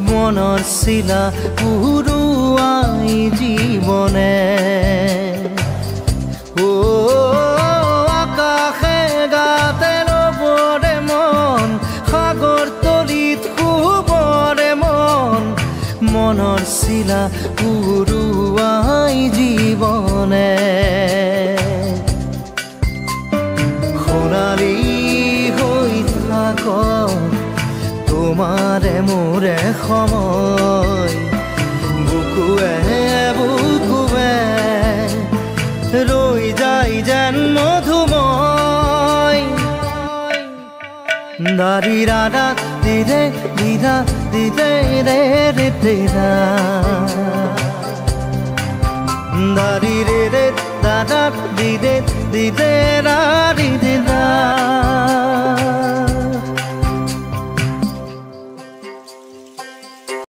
মনৰ চিলা উৰুৱাই জীৱনে ও আকাশে গাতে ল'বৰে মন সাগৰ তলিত শুবৰে মন মনৰ চিলা উৰুৱাই জীৱনে সোণালী হৈ থাক তোমাৰে মোৰে সময় বুকুৱে বুকুৱে ৰৈ যায় যেন মধুময় দাৰি ৰাধা দিদে দিদা দিদে ৰে ৰে তেৰা দাৰি ৰে ৰে দাদা দিদে দিদে ৰা দিদে